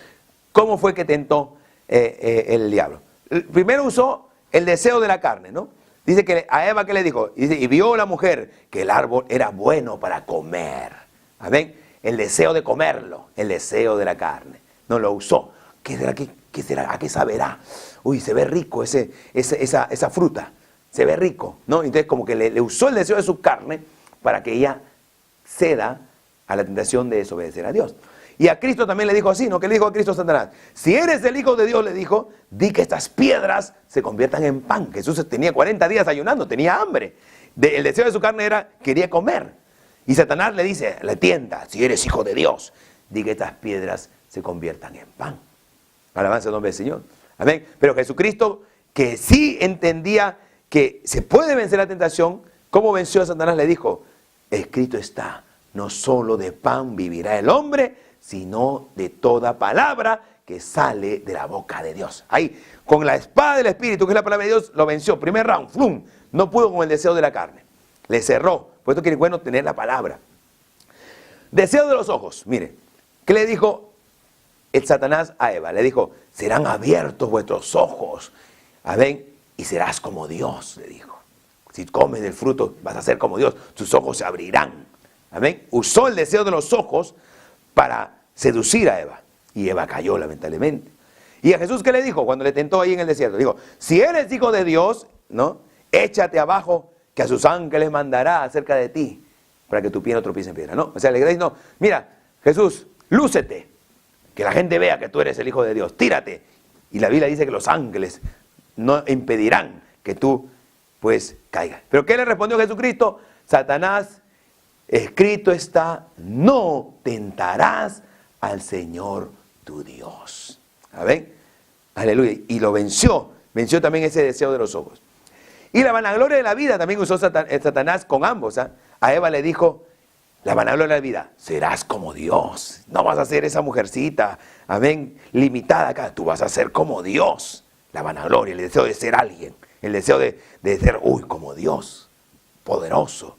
cómo fue que tentó el diablo. Primero usó el deseo de la carne, ¿no? Dice que a Eva, ¿qué le dijo? Dice, y vio la mujer que el árbol era bueno para comer. Amén. El deseo de comerlo, el deseo de la carne. No lo usó. ¿Qué será? ¿Qué será? ¿A qué saberá? Uy, se ve rico esa fruta. Se ve rico, ¿no? Entonces como que le usó el deseo de su carne para que ella ceda a la tentación de desobedecer a Dios. Y a Cristo también le dijo así, ¿no? ¿Qué le dijo a Cristo Satanás? Si eres el Hijo de Dios, le dijo, di que estas piedras se conviertan en pan. Jesús tenía 40 días ayunando, tenía hambre. El deseo de su carne quería comer. Y Satanás le dice, le tienta, si eres Hijo de Dios, di que estas piedras se conviertan en pan. Alabanza al nombre del Señor. Amén. Pero Jesucristo, que sí entendía que se puede vencer la tentación, ¿cómo venció a Satanás? Le dijo, escrito está, no solo de pan vivirá el hombre, sino de toda palabra que sale de la boca de Dios. Ahí, con la espada del Espíritu, que es la palabra de Dios, lo venció. Primer round, ¡flum! No pudo con el deseo de la carne. Le cerró. Por eso que es bueno tener la palabra. Deseo de los ojos. Mire, ¿qué le dijo el Satanás a Eva? Le dijo, serán abiertos vuestros ojos. Amén. Y serás como Dios, le dijo. Si comes del fruto, vas a ser como Dios. Tus ojos se abrirán. Amén. Usó el deseo de los ojos para seducir a Eva. Y Eva cayó, lamentablemente. ¿Y a Jesús qué le dijo cuando le tentó ahí en el desierto? Le dijo, si eres hijo de Dios, ¿no?, échate abajo, que a sus ángeles mandará acerca de ti, para que tu pie no tropiece en piedra, ¿no? O sea, le dice, no, mira, Jesús, lúcete, que la gente vea que tú eres el Hijo de Dios, tírate. Y la Biblia dice que los ángeles no impedirán que tú, pues, caigas. ¿Pero qué le respondió Jesucristo? Satanás, escrito está, no tentarás al Señor tu Dios. ¿Amén? Aleluya. Y lo venció también ese deseo de los ojos. Y la vanagloria de la vida también usó Satanás con ambos. A Eva le dijo La vanagloria de la vida, serás como Dios. No vas a ser esa mujercita, amén, limitada acá. Tú vas a ser como Dios. La vanagloria, el deseo de ser alguien. El deseo de ser, como Dios. Poderoso.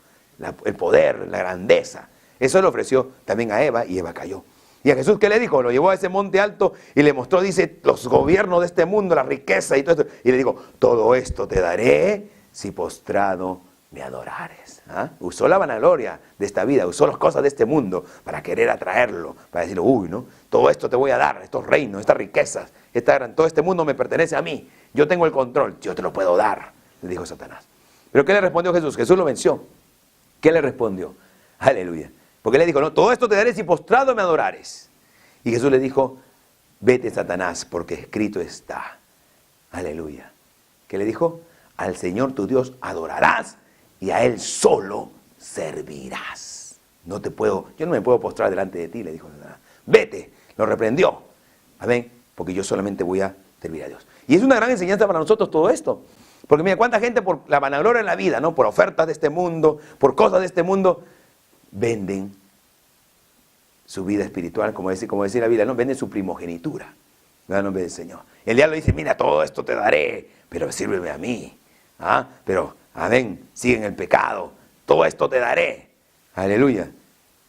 El poder, la grandeza. Eso le ofreció también a Eva y Eva cayó. Y a Jesús, ¿qué le dijo? Lo llevó a ese monte alto y le mostró, dice, los gobiernos de este mundo, la riqueza y todo esto. Y le dijo, todo esto te daré si postrado me adorares. ¿Ah? Usó la vanagloria de esta vida, usó las cosas de este mundo para querer atraerlo, para decirle, ¿no? Todo esto te voy a dar, estos reinos, estas riquezas, todo este mundo me pertenece a mí. Yo tengo el control, yo te lo puedo dar, le dijo Satanás. ¿Pero qué le respondió Jesús? Jesús lo venció. ¿Qué le respondió? Aleluya. Porque le dijo, no, todo esto te daré si postrado me adorares. Y Jesús le dijo, vete Satanás, porque escrito está. Aleluya. ¿Qué le dijo? Al Señor tu Dios adorarás y a Él solo servirás. Yo no me puedo postrar delante de ti, le dijo Satanás. Vete, lo reprendió. Amén, porque yo solamente voy a servir a Dios. Y es una gran enseñanza para nosotros todo esto. Porque mira, cuánta gente por la vanagloria en la vida, ¿no? Por ofertas de este mundo, por cosas de este mundo, venden su vida espiritual, como decía la Biblia, ¿no? Venden su primogenitura. En el nombre del Señor. El diablo dice, mira, todo esto te daré, pero sírveme a mí. ¿Ah? Pero, amén, sigue en el pecado. Todo esto te daré. Aleluya.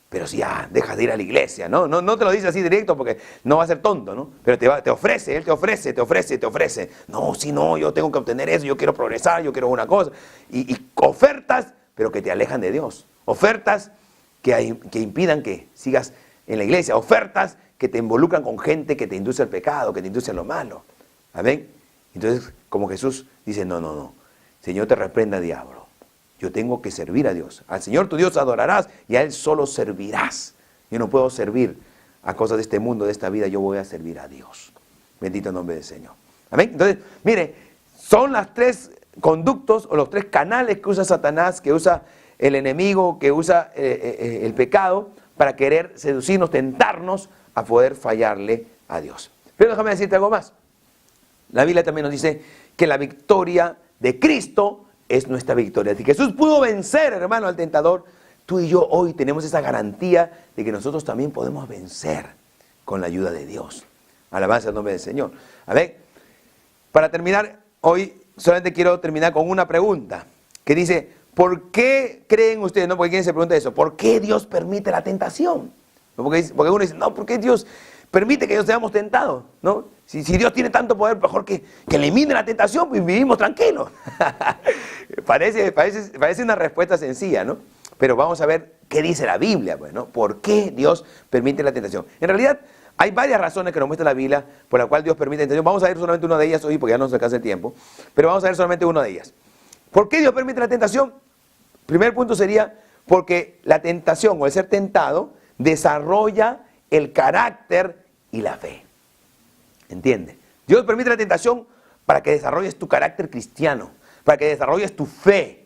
Pero si ya dejas de ir a la iglesia, ¿no? No te lo dice así directo porque no va a ser tonto, ¿no? Pero te ofrece, él te ofrece. No, si no, yo tengo que obtener eso, yo quiero progresar, yo quiero una cosa. Y ofertas, pero que te alejan de Dios. Ofertas que impidan que sigas en la iglesia. Ofertas que te involucran con gente que te induce al pecado, que te induce a lo malo. Amén. Entonces, como Jesús dice, no. Señor, te reprenda, diablo. Yo tengo que servir a Dios. Al Señor tu Dios adorarás y a Él solo servirás. Yo no puedo servir a cosas de este mundo, de esta vida. Yo voy a servir a Dios. Bendito el nombre del Señor. Amén. Entonces, mire, son las tres conductos o los tres canales que usa Satanás, que usa el enemigo, que usa el pecado para querer seducirnos, tentarnos a poder fallarle a Dios. Pero déjame decirte algo más. La Biblia también nos dice que la victoria de Cristo es nuestra victoria. Si Jesús pudo vencer, hermano, al tentador, tú y yo hoy tenemos esa garantía de que nosotros también podemos vencer con la ayuda de Dios. Alabanza al nombre del Señor. A ver, para terminar, hoy solamente quiero terminar con una pregunta que dice, ¿por qué creen ustedes? No, porque quién se pregunta eso. ¿Por qué Dios permite la tentación? Porque uno dice, no, ¿por qué Dios permite que seamos tentados? ¿No? Si Dios tiene tanto poder, mejor que elimine la tentación y vivimos tranquilos. Parece una respuesta sencilla, ¿no? Pero vamos a ver qué dice la Biblia, pues, ¿no? ¿Por qué Dios permite la tentación? En realidad, hay varias razones que nos muestra la Biblia por la cual Dios permite la tentación. Vamos a ver solamente una de ellas hoy, porque ya no nos alcanza el tiempo. Pero vamos a ver solamente una de ellas. ¿Por qué Dios permite la tentación? Primer punto sería porque la tentación o el ser tentado desarrolla el carácter y la fe. ¿Entiende? Dios permite la tentación para que desarrolles tu carácter cristiano, para que desarrolles tu fe.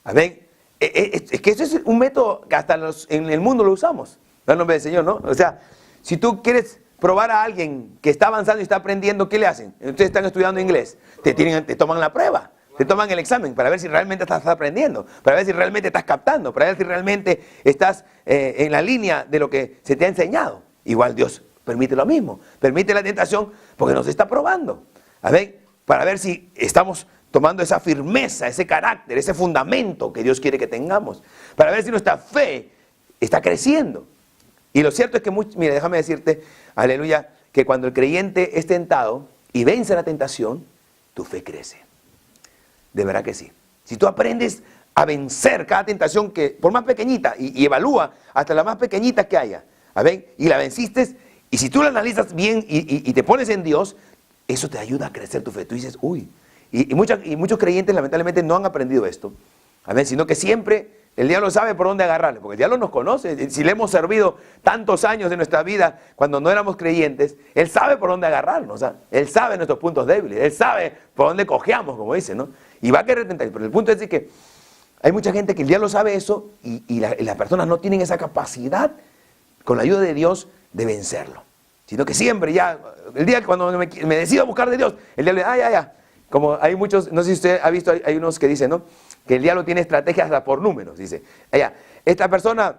¿Amén? Es que eso es un método que hasta en el mundo lo usamos. En el nombre del Señor, ¿no? O sea, si tú quieres probar a alguien que está avanzando y está aprendiendo, ¿qué le hacen? Ustedes están estudiando inglés, te toman la prueba. Te toman el examen para ver si realmente estás aprendiendo, para ver si realmente estás captando, para ver si realmente estás en la línea de lo que se te ha enseñado. Igual Dios permite lo mismo, permite la tentación porque nos está probando. A ver, para ver si estamos tomando esa firmeza, ese carácter, ese fundamento que Dios quiere que tengamos, para ver si nuestra fe está creciendo. Y lo cierto es que, mira, déjame decirte, aleluya, que cuando el creyente es tentado y vence la tentación, tu fe crece. De verdad que sí. Si tú aprendes a vencer cada tentación, que por más pequeñita, y evalúa hasta la más pequeñita que haya, y la venciste, y si tú la analizas bien y te pones en Dios, eso te ayuda a crecer tu fe. Tú dices, y muchos creyentes lamentablemente no han aprendido esto, sino que siempre el diablo sabe por dónde agarrarle, porque el diablo nos conoce. Si le hemos servido tantos años de nuestra vida cuando no éramos creyentes, él sabe por dónde agarrarnos, él sabe nuestros puntos débiles, él sabe por dónde cojeamos, como dice, ¿no? Y va a querer tentar. Pero el punto es que hay mucha gente que el diablo sabe eso y las personas no tienen esa capacidad, con la ayuda de Dios, de vencerlo. Sino que siempre ya, el día cuando me decido a buscar de Dios, el diablo dice, como hay muchos, no sé si usted ha visto, hay unos que dicen, ¿no? Que el diablo tiene estrategias hasta por números. Dice, esta persona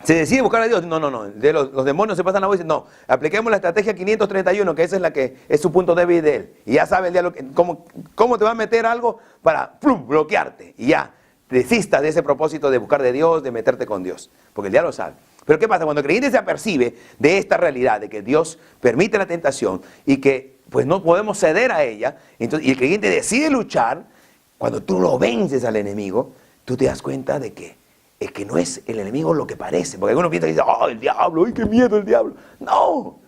Se decide buscar a Dios. No. Los demonios se pasan la voz y dicen, no, apliquemos la estrategia 531, que esa es la que es su punto débil de él. Y ya sabe el diablo cómo te va a meter algo para bloquearte. Y ya, desistas de ese propósito de buscar de Dios, de meterte con Dios. Porque el diablo sabe. Pero ¿qué pasa? Cuando el creyente se apercibe de esta realidad, de que Dios permite la tentación y que pues no podemos ceder a ella, entonces, y el creyente decide luchar, cuando tú lo vences al enemigo, tú te das cuenta de que es que no es el enemigo lo que parece. Porque algunos piensan y dicen, ¡oh, el diablo! ¡Ay, qué miedo el diablo! No.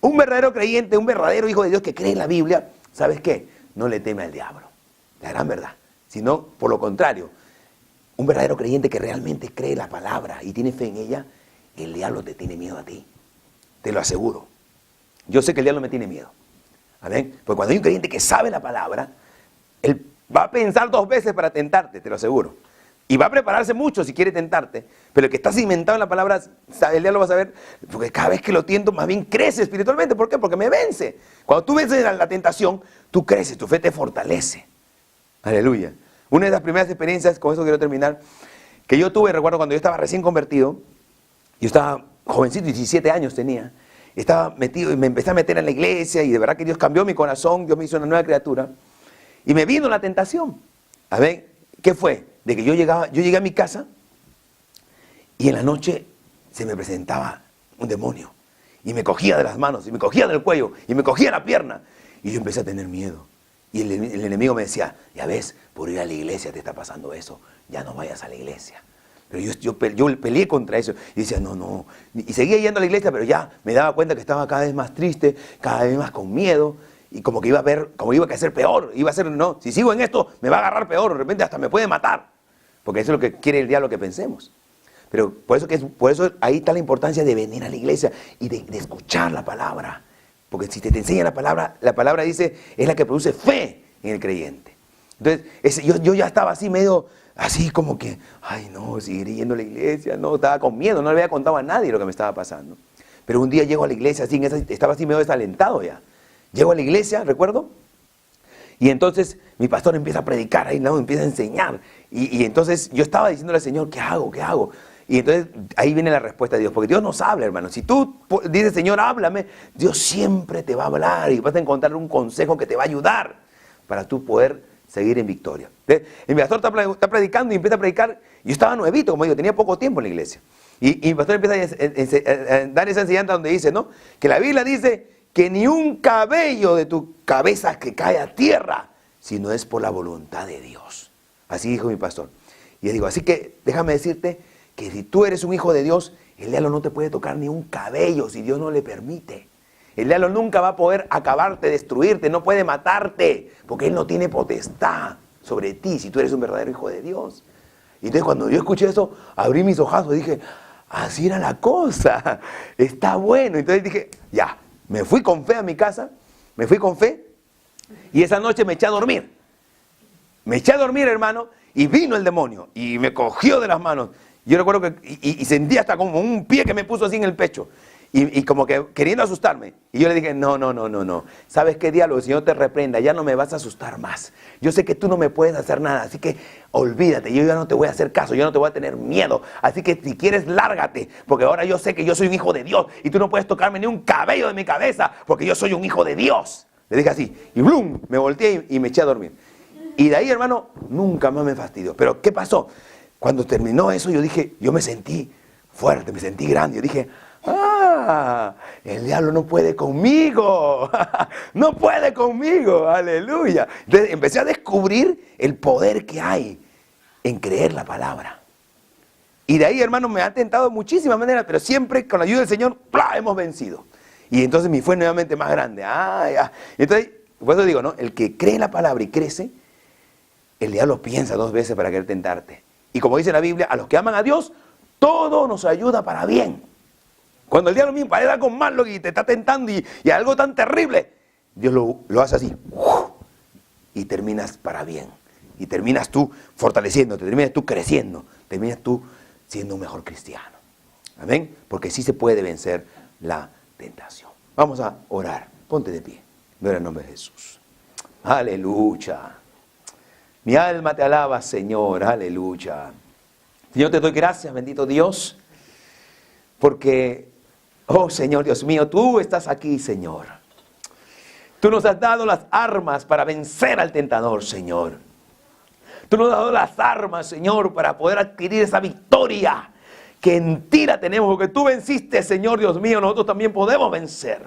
Un verdadero creyente, un verdadero hijo de Dios que cree en la Biblia, ¿sabes qué? No le teme al diablo. La gran verdad. Sino, por lo contrario, un verdadero creyente que realmente cree la palabra y tiene fe en ella, el diablo te tiene miedo a ti. Te lo aseguro. Yo sé que el diablo me tiene miedo. ¿Amén? Porque cuando hay un creyente que sabe la palabra, él va a pensar 2 veces para tentarte, te lo aseguro. Y va a prepararse mucho si quiere tentarte. Pero el que está cimentado en la palabra, el diablo va a saber, porque cada vez que lo tiento, más bien crece espiritualmente. ¿Por qué? Porque me vence. Cuando tú vences la tentación, tú creces, tu fe te fortalece. Aleluya. Una de las primeras experiencias, con eso quiero terminar, que yo tuve, recuerdo cuando yo estaba recién convertido, yo estaba jovencito, 17 años tenía, estaba metido y me empecé a meter en la iglesia y de verdad que Dios cambió mi corazón, Dios me hizo una nueva criatura. Y me vino la tentación. A ver, ¿qué fue? De que yo llegué a mi casa y en la noche se me presentaba un demonio y me cogía de las manos y me cogía del cuello y me cogía la pierna y yo empecé a tener miedo y el enemigo me decía, ya ves, por ir a la iglesia te está pasando eso, ya no vayas a la iglesia. Pero yo peleé contra eso y decía, no, y seguía yendo a la iglesia, pero ya me daba cuenta que estaba cada vez más triste, cada vez más con miedo. Y como que iba a ser peor, iba a ser, no, si sigo en esto, me va a agarrar peor, de repente hasta me puede matar. Porque eso es lo que quiere el diablo que pensemos. Pero por eso ahí está la importancia de venir a la iglesia y de escuchar la palabra. Porque si te enseña la palabra dice, es la que produce fe en el creyente. Entonces, yo ya estaba así medio, así como que, ay no, seguiré yendo a la iglesia, no, estaba con miedo, no le había contado a nadie lo que me estaba pasando. Pero un día llego a la iglesia, estaba así medio desalentado ya. Llego a la iglesia, recuerdo, y entonces mi pastor empieza a predicar, ahí no, empieza a enseñar. Y entonces yo estaba diciéndole al Señor, ¿qué hago? ¿Qué hago? Y entonces ahí viene la respuesta de Dios, porque Dios nos habla, hermano. Si tú dices, Señor, háblame, Dios siempre te va a hablar y vas a encontrar un consejo que te va a ayudar para tú poder seguir en victoria. Mi pastor está predicando y empieza a predicar. Yo estaba nuevito, como digo, tenía poco tiempo en la iglesia. Y mi pastor empieza a dar esa enseñanza donde dice, ¿no? Que la Biblia dice que ni un cabello de tu cabeza que cae a tierra, si no es por la voluntad de Dios. Así dijo mi pastor. Y yo digo, así que déjame decirte que si tú eres un hijo de Dios, el diablo no te puede tocar ni un cabello si Dios no le permite. El diablo nunca va a poder acabarte, destruirte, no puede matarte, porque él no tiene potestad sobre ti si tú eres un verdadero hijo de Dios. Y entonces cuando yo escuché eso, abrí mis ojazos y dije, así era la cosa, está bueno. Entonces dije, ya. Me fui con fe a mi casa, me fui con fe y esa noche me eché a dormir. Me eché a dormir, hermano, y vino el demonio y me cogió de las manos. Yo recuerdo que y sentí hasta como un pie que me puso así en el pecho y como que queriendo asustarme. Y yo le dije, no. ¿Sabes qué, diablo? El Señor te reprenda, ya no me vas a asustar más. Yo sé que tú no me puedes hacer nada, así que olvídate, yo ya no te voy a hacer caso, yo no te voy a tener miedo. Así que si quieres, lárgate, porque ahora yo sé que yo soy un hijo de Dios y tú no puedes tocarme ni un cabello de mi cabeza, porque yo soy un hijo de Dios. Le dije así, y ¡blum! Me volteé y me eché a dormir. Y de ahí, hermano, nunca más me fastidió. Pero ¿qué pasó? Cuando terminó eso, yo me sentí fuerte, me sentí grande. Yo dije, el diablo no puede conmigo, no puede conmigo, aleluya. Entonces empecé a descubrir el poder que hay en creer la palabra. Y de ahí, hermano, me ha tentado de muchísimas maneras, pero siempre con la ayuda del Señor, ¡plá!, hemos vencido. Y entonces mi fe nuevamente más grande. Ya. Entonces, por eso digo, ¿no? El que cree la palabra y crece, el diablo piensa 2 veces para querer tentarte. Y como dice la Biblia, a los que aman a Dios, todo nos ayuda para bien. Cuando el diablo mismo parece algo malo y te está tentando y algo tan terrible, Dios lo hace así. Y terminas para bien. Y terminas tú fortaleciéndote, terminas tú creciendo, terminas tú siendo un mejor cristiano. Amén. Porque sí se puede vencer la tentación. Vamos a orar. Ponte de pie. Gloria al nombre de Jesús. Aleluya. Mi alma te alaba, Señor. Aleluya. Señor, te doy gracias, bendito Dios, Porque, oh Señor Dios mío, tú estás aquí, Señor. Tú nos has dado las armas para vencer al tentador, Señor. Tú nos has dado las armas, Señor, para poder adquirir esa victoria que en ti la tenemos. Porque tú venciste, Señor Dios mío, nosotros también podemos vencer.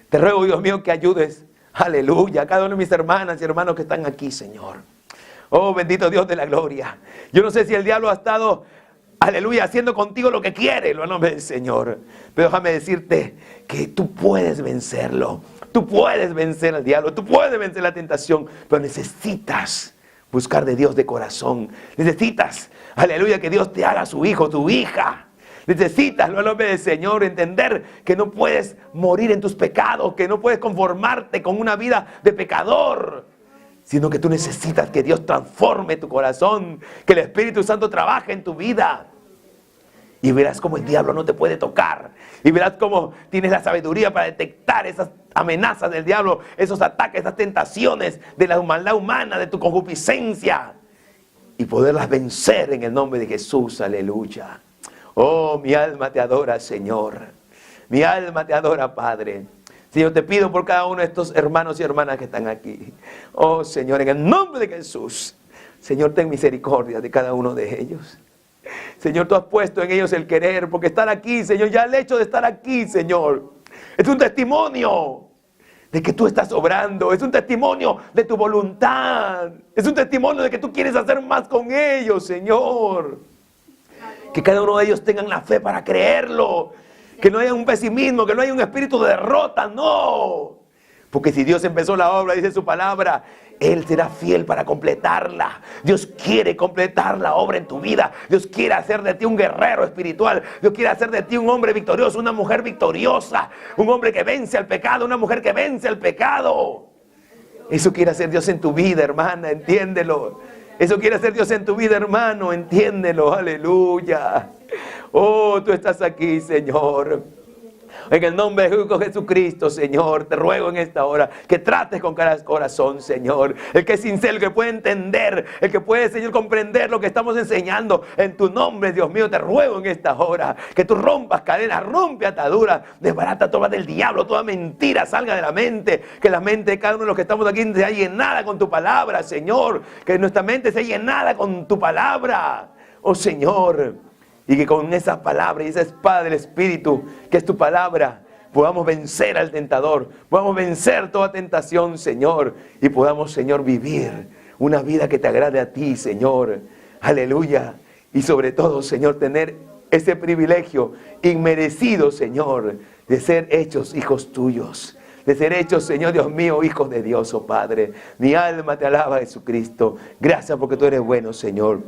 Te ruego, Dios mío, que ayudes, aleluya, a cada uno de mis hermanas y hermanos que están aquí, Señor. Oh, bendito Dios de la gloria. Yo no sé si el diablo ha estado, aleluya, haciendo contigo lo que quiere, lo nombre del Señor. Pero déjame decirte que tú puedes vencerlo. Tú puedes vencer al diablo, tú puedes vencer la tentación, pero necesitas buscar de Dios de corazón. Necesitas, aleluya, que Dios te haga su hijo, tu hija. Necesitas, lo nombre del Señor, entender que no puedes morir en tus pecados, que no puedes conformarte con una vida de pecador, sino que tú necesitas que Dios transforme tu corazón, que el Espíritu Santo trabaje en tu vida. Y verás cómo el diablo no te puede tocar. Y verás cómo tienes la sabiduría para detectar esas amenazas del diablo, esos ataques, esas tentaciones de la maldad humana, de tu concupiscencia. Y poderlas vencer en el nombre de Jesús, aleluya. Oh, mi alma te adora, Señor. Mi alma te adora, Padre. Señor, te pido por cada uno de estos hermanos y hermanas que están aquí. Oh, Señor, en el nombre de Jesús. Señor, ten misericordia de cada uno de ellos. Señor, tú has puesto en ellos el querer, porque estar aquí, Señor, ya el hecho de estar aquí, Señor, es un testimonio de que tú estás obrando, es un testimonio de tu voluntad, es un testimonio de que tú quieres hacer más con ellos, Señor. Que cada uno de ellos tengan la fe para creerlo, que no haya un pesimismo, que no haya un espíritu de derrota, no. Porque si Dios empezó la obra, dice su palabra, Él será fiel para completarla. Dios quiere completar la obra en tu vida. Dios quiere hacer de ti un guerrero espiritual. Dios quiere hacer de ti un hombre victorioso, una mujer victoriosa. Un hombre que vence al pecado, una mujer que vence al pecado. Eso quiere hacer Dios en tu vida, hermana, entiéndelo. Eso quiere hacer Dios en tu vida, hermano, entiéndelo, aleluya. Oh, tú estás aquí, Señor. En el nombre de Jesucristo, Señor, te ruego en esta hora que trates con cada corazón, Señor. El que es sincero, el que puede entender, el que puede, Señor, comprender lo que estamos enseñando. En tu nombre, Dios mío, te ruego en esta hora que tú rompas cadenas, rompe ataduras, desbarata toda del diablo, toda mentira salga de la mente. Que la mente de cada uno de los que estamos aquí sea llenada con tu palabra, Señor. Que nuestra mente sea llenada con tu palabra, oh Señor. Y que con esa palabra y esa espada del Espíritu, que es tu palabra, podamos vencer al tentador, podamos vencer toda tentación, Señor, y podamos, Señor, vivir una vida que te agrade a ti, Señor. Aleluya. Y sobre todo, Señor, tener ese privilegio inmerecido, Señor, de ser hechos hijos tuyos. De ser hechos, Señor Dios mío, hijos de Dios, oh Padre. Mi alma te alaba, Jesucristo. Gracias porque tú eres bueno, Señor.